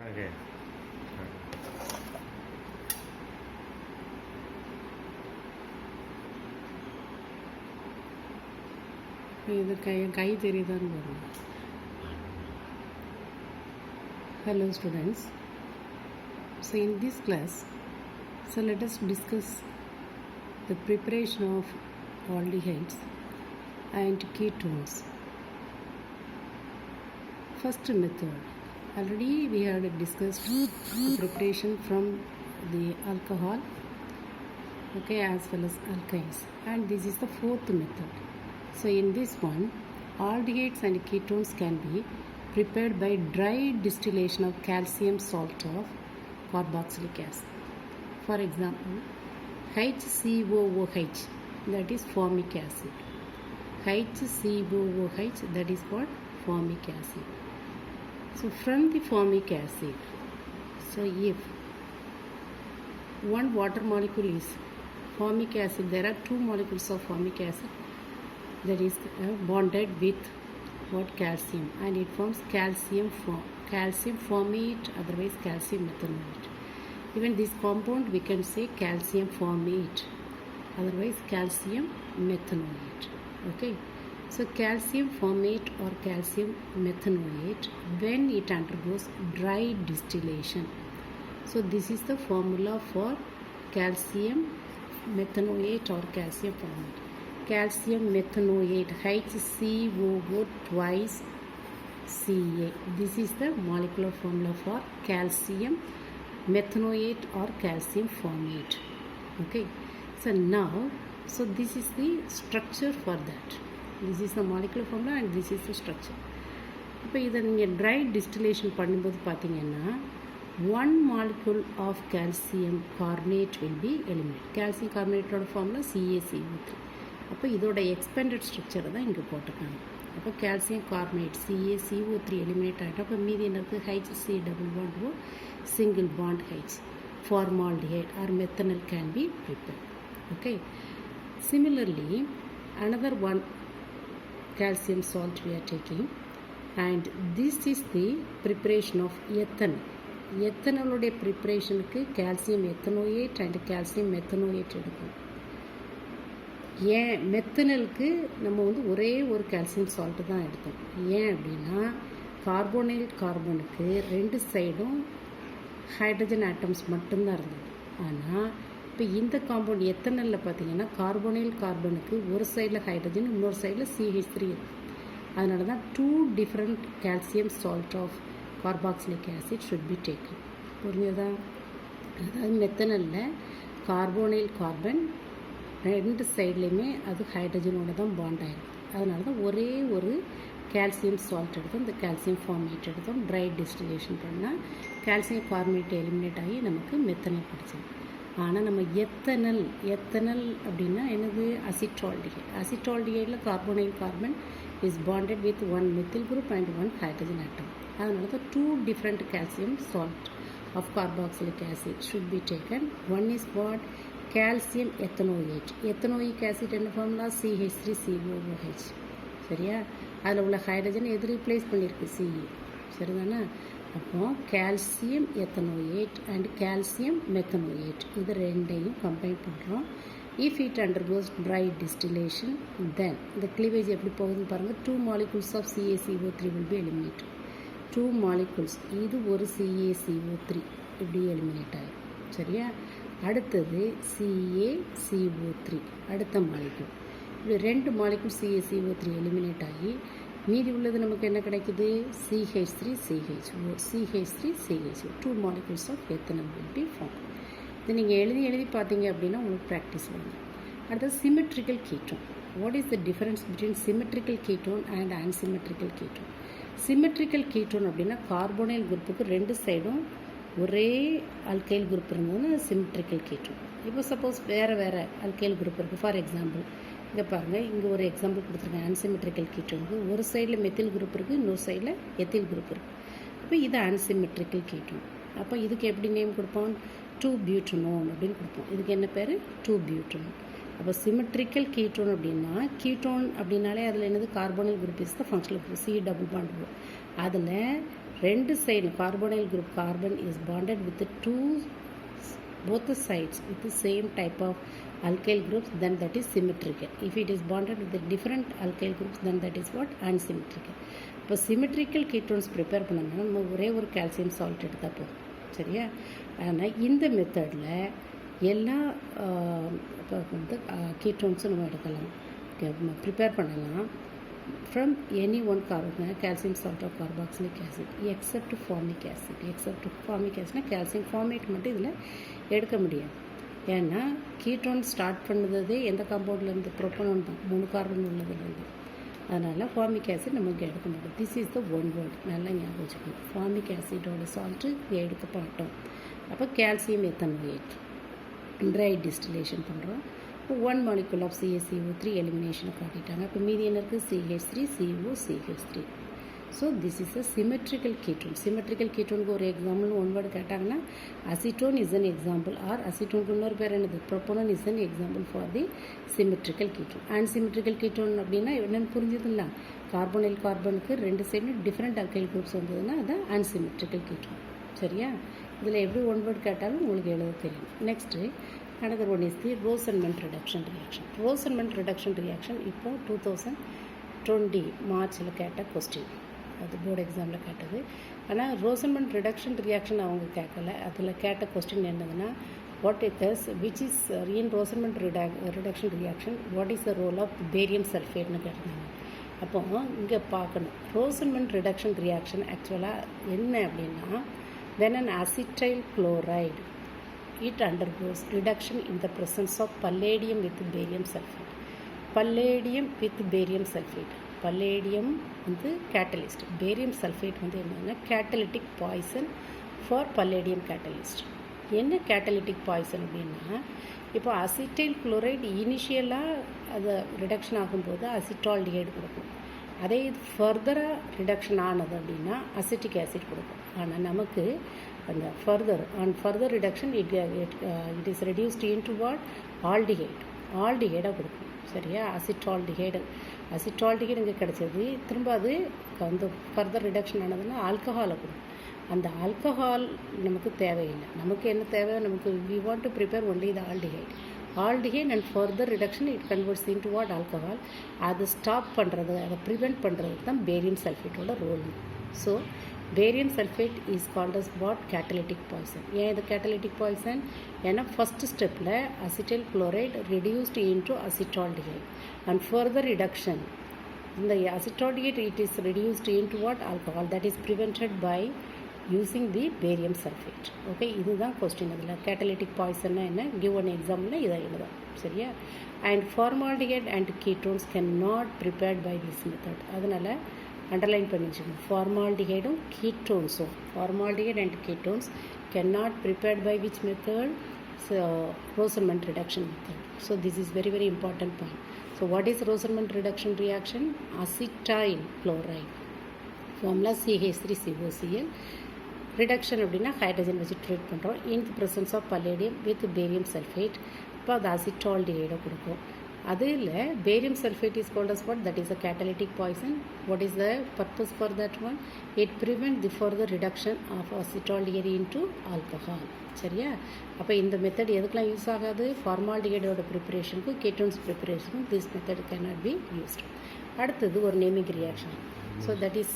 Okay. இது கை தெரியுதான்னு பாருங்க. Hello students. So in this class, let us discuss the preparation of aldehydes and ketones. First method. Already we had discussed the preparation from the alcohol, okay, as well as alkynes, and this is the fourth method. So in this one, aldehydes and ketones can be prepared by dry distillation of calcium salt of carboxylic acid. For example, HCOOH, that is formic acid. HCOOH, that is called formic acid. So from the formic acid, so if one water molecule is formic acid, there are two molecules of formic acid that is bonded with what calcium, and it forms calcium formate, otherwise calcium methanoate. Even this compound we can say calcium formate, otherwise calcium methanoate. Okay, so calcium formate or calcium methanoate when it undergoes dry distillation. So this is the formula for calcium methanoate or calcium formate. Calcium methanoate, HCOO twice Ca. This is the molecular formula for calcium methanoate or calcium formate. Okay, so now, so this is the structure for that. This is the molecular formula and this is the structure. இப்போ இதை நீங்கள் try distillation பண்ணும்போது பார்த்தீங்கன்னா one molecule of calcium carbonate will be eliminated. calcium carbonate formula CaCO3. அப்போ இதோட expended ஸ்ட்ரக்சரை தான் இங்கே போட்டிருக்காங்க. அப்போ கால்சியம் கார்பனேட் CaCO3 எலிமினேட் ஆகிட்டு அப்போ மீதி என்ன இருக்குது HC double bond O single bond H. Formaldehyde or methanol can be prepared. Okay. Similarly, another one calcium salt we are taking, and this is the preparation of ethanol. எத்தனாலுடைய ப்ரிப்பரேஷனுக்கு calcium ethanoate and calcium methanoate எடுக்கும். ஏன் மெத்தனலுக்கு நம்ம ஒரே ஒரு calcium salt தான் எடுத்தோம். ஏன் அப்படின்னா கார்போனைல் கார்பனுக்கு ரெண்டு சைடும் ஹைட்ரஜன் ஆட்டம்ஸ் மட்டும்தான் இருந்தது. ஆனால் இப்போ இந்த காம்பவுண்ட் எத்தனலில் பார்த்தீங்கன்னா கார்போனைல் கார்பனுக்கு ஒரு சைடில் ஹைட்ரஜன் இன்னொரு சைடில் CH3 இருக்குது. அதனால தான் 2 different calcium salt of carboxylic acid should be taken. புரிஞ்சதா? அதாவது மெத்தனலில் கார்போனைல் கார்பன் ரெண்டு சைட்லேயுமே அது ஹைட்ரஜனோட தான் பாண்ட் ஆகிருக்கு. அதனால தான் ஒரே ஒரு கால்சியம் சால்ட் எடுத்தோம், இந்த கால்சியம் ஃபார்மேட் எடுத்தோம். ட்ரை டிஸ்டிலேஷன் பண்ணால் கால்சியம் கார்பனேட் எலிமினேட் ஆகி நமக்கு மெத்தனல் கிடச்சிது. ஆனால் நம்ம எத்தனல் அப்படின்னா என்னது அசிட்டால்டிஹைடில் carbonyl carbon is bonded with one methyl group and one hydrogen atom. அதனால தான் 2 different calcium salt of carboxylic acid should be taken. One is what? Calcium ethanoate. Ethanoic acid என்ன ஃபார்முலா? CH3COOH. சரியா? அதில் உள்ள hydrogen எது replace பண்ணியிருக்கு? CE. சரிதானே? அப்போ calcium ethanoate and calcium methanoate இது ரெண்டையும் கம்பைன் பண்ணுறோம். If it undergoes dry distillation then இந்த கிளீவேஜ் எப்படி போகுதுன்னு பாருங்கள். 2 molecules of CaCO3 will be eliminated. 2 molecules, இது ஒரு CaCO3 இப்படி எலிமினேட் ஆகிடும். சரியா? அடுத்தது CaCO3 அடுத்த மாலிகுல். இப்படி 2 molecule CaCO3 எலிமினேட் ஆகி மீதி உள்ளது நமக்கு என்ன கிடைக்குது? CH3CHO 2 molecules of ethanol will be formed. இதை நீங்கள் எழுதி பார்த்தீங்க அப்படின்னா உங்களுக்கு ப்ராக்டிஸ் வரும். அடுத்தது symmetrical ketone. What is the difference between symmetrical ketone and unsymmetrical ketone? Symmetrical ketone அப்படின்னா கார்போனைல் குரூப்புக்கு ரெண்டு சைடும் ஒரே அல்கைல் குரூப் இருந்ததுன்னா சிமெட்ரிக்கல் கீட்டோன். இப்போ சப்போஸ் வேறு அல்கைல் குரூப் இருக்குது. ஃபார் எக்ஸாம்பிள் இங்கே பாருங்கள், இங்கே ஒரு எக்ஸாம்பிள் கொடுத்துருக்கேன். அன்சிமெட்ரிக்கல் கீட்டோனுக்கு ஒரு சைடில் மெத்தில் குரூப் இருக்குது, இன்னொரு சைடில் எத்தில் குரூப் இருக்குது. அப்போ இது அன்சிமெட்ரிக்கல் கீட்டோன். அப்போ இதுக்கு எப்படி நேம் கொடுப்போம்? 2-butanone அப்படின்னு கொடுப்போம். இதுக்கு என்ன பேர்? 2-butanone. அப்போ சிமெட்ரிக்கல் கீட்டோன் அப்படின்னா கீட்டோன் அப்படின்னாலே அதில் என்னது? Carbonyl group is the functional group. C double bond அதில் ரெண்டு side carbonyl group carbon is bonded with both the sides with the same type of alkyl groups, then that is symmetrical. If it is bonded with the different alkyl groups, then that is what? Unsymmetrical. இப்போ symmetrical ketones prepare பண்ணோம்னா நம்ம ஒரே ஒரு calcium salt எடுத்தால் போதும், சரியா? ஆனால் இந்த மெத்தடில் எல்லா இப்போ வந்து கீட்டோன்ஸும் நம்ம எடுக்கலாம், ப்ரிப்பேர் பண்ணலாம் from any one carbon, calcium salt or carboxylic acid, except formic acid. Except formic acid calcium formate மட்டும் இதில் எடுக்க முடியாது. ஏன்னா கீட்டோன் ஸ்டார்ட் பண்ணதே எந்த காம்பவுண்ட்லேருந்து ப்ரோப்பனோன் தான், 3 கார்பன் உள்ளதுலேருந்து. அதனால் ஃபார்மிக் ஆசிட் நமக்கு எடுக்க மாட்டோம். This is the one word, நல்லா ஞாபகம் வச்சுக்கணும். ஃபார்மிக் ஆசிடோட சால்ட்டு எடுக்க மாட்டோம். அப்போ கால்சியம் எத்தனோயேட் ட்ரை டிஸ்டிலேஷன் பண்ணுறோம். இப்போ 1 molecule of CaCO3 எலிமினேஷனை காட்டிட்டாங்க. இப்போ மீதி என்ன இருக்குது? CH3 CO CH3. So this is a symmetrical ketone. Symmetrical கீட்டோனுக்கு ஒரு எக்ஸாம்பிள்னு ஒன் வேர்டு கேட்டாங்கன்னா acetone is an example, or அசிட்டோனுக்கு இன்னொரு பேர் என்னது? Propanone is an example for the symmetrical ketone. Unsymmetrical ketone அப்படின்னா என்னென்னு புரிஞ்சுதுங்களா? கார்போனைல் கார்பனுக்கு 2 சைடும் டிஃப்ரெண்ட் அல்கைல் குரூப்ஸ் வந்ததுன்னா அது அன்சிமெட்ரிக்கல் கீட்டோன், சரியா? இதில் எப்படி ஒன் வேர்டு கேட்டாலும் உங்களுக்கு எழுத தெரியும். Next another one is the Rosenmund reduction reaction. Rosenmund reduction reaction இப்போ 2020 மார்ச்சில் கேட்ட கொஸ்டின், அது போர்டு எக்ஸாமில் கேட்டது. ஆனால் ரோசன்மண்ட் ரிடக்ஷன் ரியாக்ஷன் அவங்க கேட்கல. அதில் கேட்ட கொஸ்டின் என்னதுன்னா, what it is which is in Rosenmund reduction reaction what is the role of barium சல்ஃபேட்னு கேட்டிருந்தாங்க. அப்போ இங்கே பார்க்கணும், ரோசன்மண்ட் ரிடக்ஷன் ரியாக்ஷன் ஆக்சுவலாக என்ன அப்படின்னா, when an acetyl chloride it undergoes reduction in the presence of palladium with barium sulfate. Palladium with barium sulfate. Palladium வந்து catalyst. Barium sulfate வந்து என்னன்னா catalytic poison for palladium catalyst. என்ன catalytic poison அப்படின்னா, இப்போ acetyl chloride இனிஷியலாக அது reduction ஆகும்போது acetaldehyde கொடுக்கும். அதே இது ஃபர்தராக ரிடக்ஷன் ஆனது அப்படின்னா அசிட்டிக் ஆசிட் கொடுக்கும். ஆனால் நமக்கு அந்த further reduction it is reduced into what? ஆல்டிஹைடாக கொடுக்கும், சரியா? அசிட்டால்டிஹைடு இங்கே கிடச்சது. திரும்ப அது வந்து ஃபர்தர் ரிடக்ஷன் ஆனதுன்னா ஆல்கஹாலை கொடுக்கும். அந்த ஆல்கஹால் நமக்கு தேவையில்லை. நமக்கு என்ன தேவை? நமக்கு we want to prepare only the aldehyde and further reduction it converts into what? Alcohol. அதை ஸ்டாப் பண்ணுறது, அதை ப்ரிவெண்ட் பண்ணுறதுக்கு தான் பேரியம் சல்ஃபேட்டோட ரோல். So barium sulphate is called as what? Catalytic poison. ஏன் இது கேட்டலிட்டிக் பாய்சன்? ஏன்னா ஃபஸ்ட்டு ஸ்டெப்பில் acetyl chloride reduced into acetaldehyde and further reduction இந்த acetaldehyde it is reduced into what? Alcohol. That is prevented by using the barium sulphate. Okay, இதுதான் question. அதில் catalytic பாய்சன்னா என்ன? Give one எக்ஸாம்பிள்னா இதை எழுதும், சரியா? And formaldehyde and ketones can not prepared by this method. அதனால் அண்டர்லைன் பண்ணி வச்சுக்கணும். ஃபார்மால்டிஹைடும் கீட்டோன்ஸும், formaldehyde and ketones can not prepared by which method? Rosenmund reduction method. So this is very very important point. So what is Rosenmund reduction reaction? Acetyl chloride formula CH3COCl. Reduction அப்படின்னா hydrogen வச்சு treat பண்ணுறோம் in the presence of palladium with barium sulphate. இப்போ அது அசிட்டால்டிஹைடை கொடுக்கும். அதில் barium sulphate is called as what? That is a catalytic poison. What is the purpose for that one? It prevent the further reduction of acetaldehyde into alcohol, சரியா? அப்போ இந்த method எதுக்கெலாம் use ஆகாது? ஃபார்மால்டிஹைடோட ப்ரிப்பரேஷனுக்கும் கீட்டோன்ஸ் ப்ரிப்பரேஷனுக்கும் this method cannot be used. அடுத்தது ஒரு naming reaction. So that is